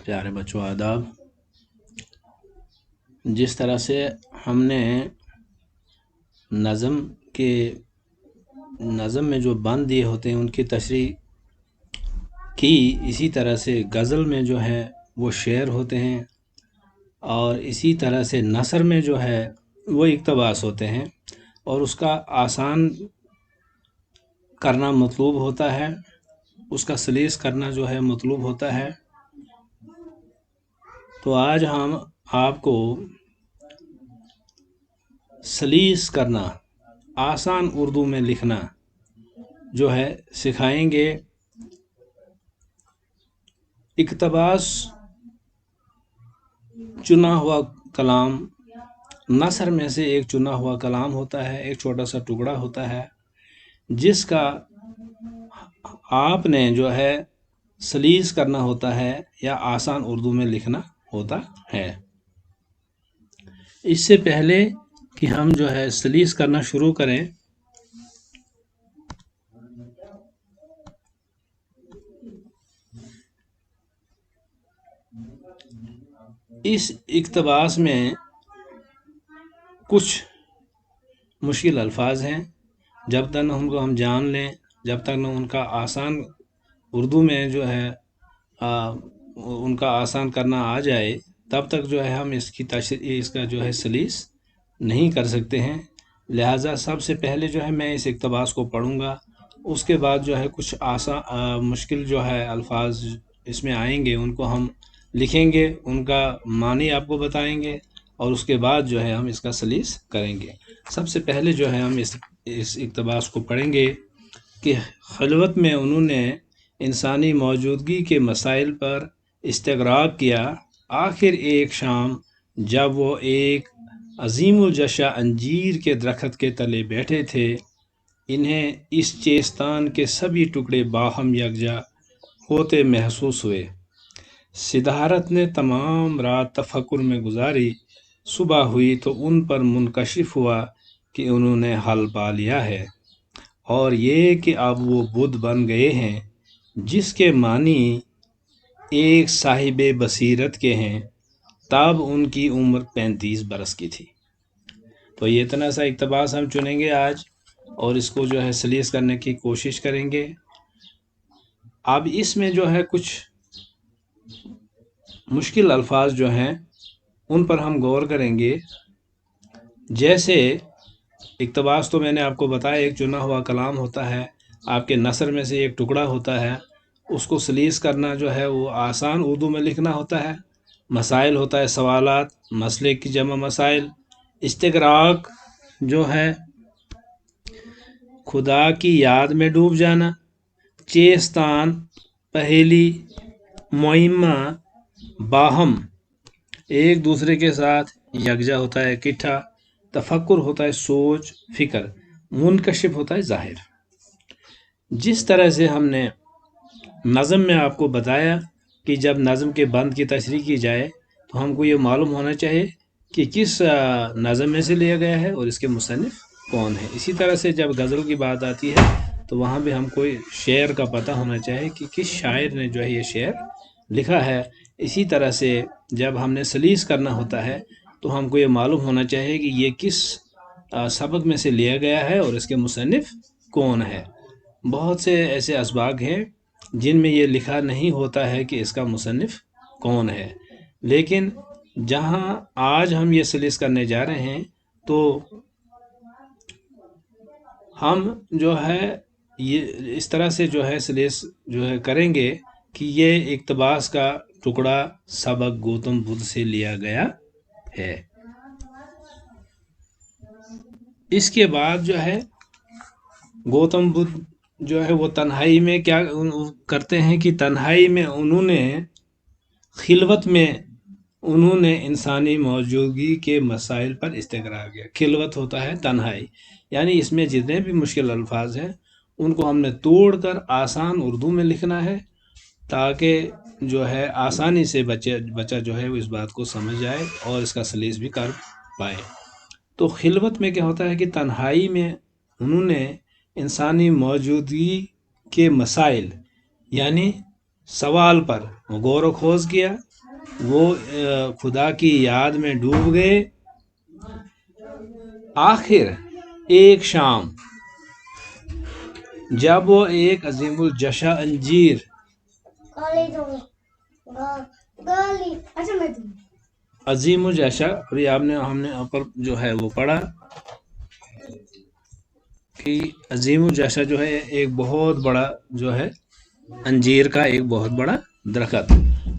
پیارے بچوں آداب۔ جس طرح سے ہم نے نظم میں جو بند دیے ہوتے ہیں ان کی تشریح کی، اسی طرح سے غزل میں جو ہے وہ شعر ہوتے ہیں، اور اسی طرح سے نثر میں جو ہے وہ اقتباس ہوتے ہیں، اور اس کا آسان کرنا مطلوب ہوتا ہے، اس کا سلیس کرنا جو ہے مطلوب ہوتا ہے۔ تو آج ہم آپ کو سلیس کرنا، آسان اردو میں لکھنا جو ہے سکھائیں گے۔ اقتباس چنا ہوا کلام، نثر میں سے ایک چنا ہوا کلام ہوتا ہے، ایک چھوٹا سا ٹکڑا ہوتا ہے جس کا آپ نے جو ہے سلیس کرنا ہوتا ہے یا آسان اردو میں لکھنا ہوتا ہے۔ اس سے پہلے کہ ہم جو ہے سلیس کرنا شروع کریں، اس اقتباس میں کچھ مشکل الفاظ ہیں، جب تک ان کو ہم جان لیں، جب تک نہ ان کا آسان اردو میں جو ہے ان کا آسان کرنا آ جائے، تب تک جو ہے ہم اس کا جو ہے سلیس نہیں کر سکتے ہیں۔ لہٰذا سب سے پہلے جو ہے میں اس اقتباس کو پڑھوں گا، اس کے بعد جو ہے کچھ مشکل جو ہے الفاظ اس میں آئیں گے، ان کو ہم لکھیں گے، ان کا معنی آپ کو بتائیں گے، اور اس کے بعد جو ہے ہم اس کا سلیس کریں گے۔ سب سے پہلے جو ہے ہم اس اقتباس کو پڑھیں گے کہ خلوت میں انہوں نے انسانی موجودگی کے مسائل پر استغراب کیا۔ آخر ایک شام جب وہ ایک عظیم الجثہ انجیر کے درخت کے تلے بیٹھے تھے، انہیں اس چیستان کے سبھی ٹکڑے باہم یکجا ہوتے محسوس ہوئے۔ صدارت نے تمام رات تفکر میں گزاری، صبح ہوئی تو ان پر منکشف ہوا کہ انہوں نے حل پا لیا ہے، اور یہ کہ اب وہ بدھ بن گئے ہیں جس کے معنی ایک صاحب بصیرت کے ہیں۔ تب ان کی عمر 35 برس کی تھی۔ تو یہ اتنا سا اقتباس ہم چنیں گے آج، اور اس کو جو ہے سلیس کرنے کی کوشش کریں گے۔ اب اس میں جو ہے کچھ مشکل الفاظ جو ہیں ان پر ہم غور کریں گے۔ جیسے اقتباس تو میں نے آپ کو بتایا ایک چنا ہوا کلام ہوتا ہے، آپ کے نثر میں سے ایک ٹکڑا ہوتا ہے، اس کو سلیس کرنا جو ہے وہ آسان اردو میں لکھنا ہوتا ہے۔ مسائل ہوتا ہے سوالات، مسئلے کی جمع مسائل۔ استغراق جو ہے خدا کی یاد میں ڈوب جانا۔ چیستان پہیلی، معمہ باہم ایک دوسرے کے ساتھ، یکجا ہوتا ہے اکٹھا، تفکر ہوتا ہے سوچ فکر، منکشف ہوتا ہے ظاہر۔ جس طرح سے ہم نے نظم میں آپ کو بتایا کہ جب نظم کے بند کی تشریح کی جائے تو ہم کو یہ معلوم ہونا چاہیے کہ کس نظم میں سے لیا گیا ہے اور اس کے مصنف کون ہے۔ اسی طرح سے جب غزل کی بات آتی ہے تو وہاں بھی ہم کوئی شعر کا پتہ ہونا چاہیے کہ کس شاعر نے جو ہے یہ شعر لکھا ہے۔ اسی طرح سے جب ہم نے سلیس کرنا ہوتا ہے تو ہم کو یہ معلوم ہونا چاہیے کہ یہ کس سبق میں سے لیا گیا ہے اور اس کے مصنف کون ہے۔ بہت سے ایسے اسباق ہیں جن میں یہ لکھا نہیں ہوتا ہے کہ اس کا مصنف کون ہے، لیکن جہاں آج ہم یہ سلیس کرنے جا رہے ہیں تو ہم جو ہے یہ اس طرح سے جو ہے سلیس جو ہے کریں گے کہ یہ اقتباس کا ٹکڑا سبق گوتم بدھ سے لیا گیا ہے۔ اس کے بعد جو ہے گوتم بدھ جو ہے وہ تنہائی میں کیا کرتے ہیں کہ تنہائی میں انہوں نے خلوت میں انہوں نے انسانی موجودگی کے مسائل پر استغراب کیا۔ خلوت ہوتا ہے تنہائی، یعنی اس میں جتنے بھی مشکل الفاظ ہیں ان کو ہم نے توڑ کر آسان اردو میں لکھنا ہے تاکہ جو ہے آسانی سے بچہ جو ہے وہ اس بات کو سمجھ جائے اور اس کا سلیس بھی کر پائے۔ تو خلوت میں کیا ہوتا ہے کہ تنہائی میں انہوں نے انسانی موجودگی کے مسائل یعنی سوال پر غور و خوض کیا، وہ خدا کی یاد میں ڈوب گئے. آخر ایک شام جب وہ ایک عظیم الجشا انجیر عظیم الجشا، ابھی ہم نے اوپر جو ہے وہ پڑھا کہ عظیم الجشا جو ہے ایک بہت بڑا جو ہے انجیر کا ایک بہت بڑا درخت.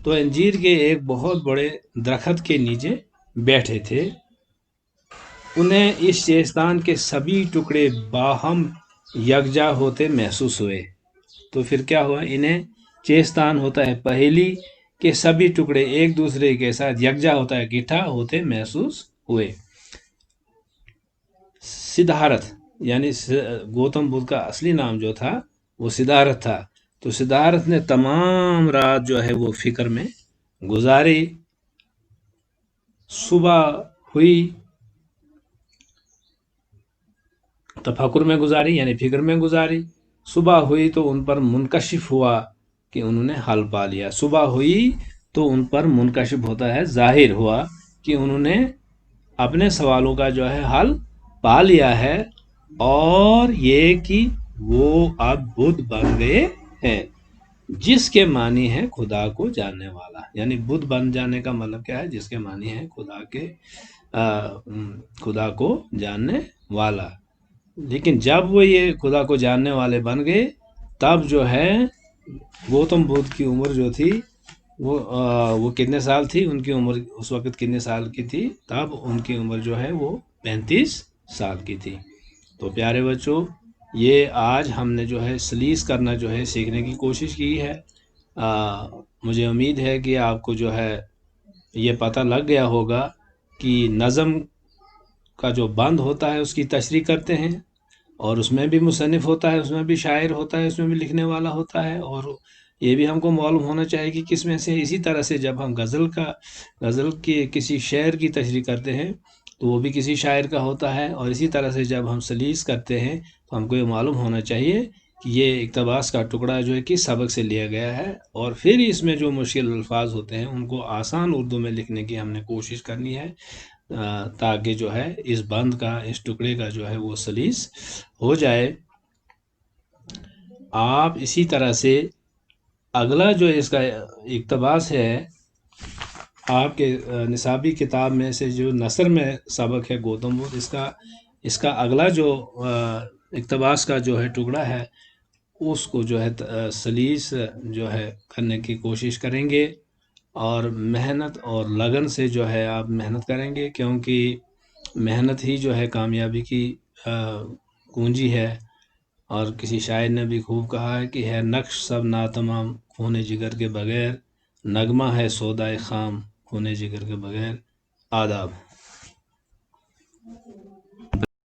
تو انجیر کے ایک بہت بڑے درخت کے نیچے بیٹھے تھے. انہیں اس چیستان کے سبھی ٹکڑے باہم یکجا ہوتے محسوس ہوئے. تو پھر کیا ہوا؟ انہیں چیستان ہوتا ہے پہیلی کے سبھی ٹکڑے ایک دوسرے کے ساتھ یکجا ہوتا ہے اکٹھا ہوتے محسوس ہوئے. سدھارتھ یعنی گوتم بدھ کا اصلی نام جو تھا وہ سدھارتھ تھا. تو سدھارتھ نے تمام رات جو ہے وہ فکر میں گزاری. صبح ہوئی تفکر میں گزاری یعنی فکر میں گزاری. صبح ہوئی تو ان پر منکشف ہوا کہ انہوں نے حل پا لیا. صبح ہوئی تو ان پر منکشف ہوتا ہے ظاہر ہوا کہ انہوں نے اپنے سوالوں کا جو ہے حل پا لیا ہے، اور یہ کہ وہ اب بدھ بن گئے ہیں، جس کے معنی ہے خدا کو جاننے والا. یعنی بدھ بن جانے کا مطلب کیا ہے؟ جس کے معنی ہے خدا کو جاننے والا. لیکن جب وہ یہ خدا کو جاننے والے بن گئے تب جو ہے گوتم بدھ کی عمر جو تھی وہ کتنے سال تھی؟ ان کی عمر اس وقت کتنے سال کی تھی؟ تب ان کی عمر جو ہے وہ 35 سال کی تھی. تو پیارے بچوں، یہ آج ہم نے جو ہے سلیس کرنا جو ہے سیکھنے کی کوشش کی ہے. مجھے امید ہے کہ آپ کو جو ہے یہ پتہ لگ گیا ہوگا کہ نظم کا جو بند ہوتا ہے اس کی تشریح کرتے ہیں، اور اس میں بھی مصنف ہوتا ہے، اس میں بھی شاعر ہوتا ہے، اس میں بھی لکھنے والا ہوتا ہے. اور یہ بھی ہم کو معلوم ہونا چاہیے کہ کس میں سے. اسی طرح سے جب ہم غزل کی کسی شعر کی تشریح کرتے ہیں تو وہ بھی کسی شاعر کا ہوتا ہے. اور اسی طرح سے جب ہم سلیس کرتے ہیں تو ہم کو یہ معلوم ہونا چاہیے کہ یہ اقتباس کا ٹکڑا جو ہے کہ سبق سے لیا گیا ہے، اور پھر اس میں جو مشکل الفاظ ہوتے ہیں ان کو آسان اردو میں لکھنے کی ہم نے کوشش کرنی ہے، تاکہ جو ہے اس بند کا، اس ٹکڑے کا جو ہے وہ سلیس ہو جائے. آپ اسی طرح سے اگلا جو اس کا اقتباس ہے، آپ کے نصابی کتاب میں سے جو نثر میں سبق ہے گوتم بدھ، اس کا اگلا جو اقتباس کا جو ہے ٹکڑا ہے اس کو جو ہے سلیس جو ہے کرنے کی کوشش کریں گے. اور محنت اور لگن سے جو ہے آپ محنت کریں گے، کیونکہ محنت ہی جو ہے کامیابی کی کنجی ہے. اور کسی شاعر نے بھی خوب کہا ہے کہ ہے نقش سب ناتمام خون جگر کے بغیر، نغمہ ہے سودائے خام خون جگر کے بغیر. آداب.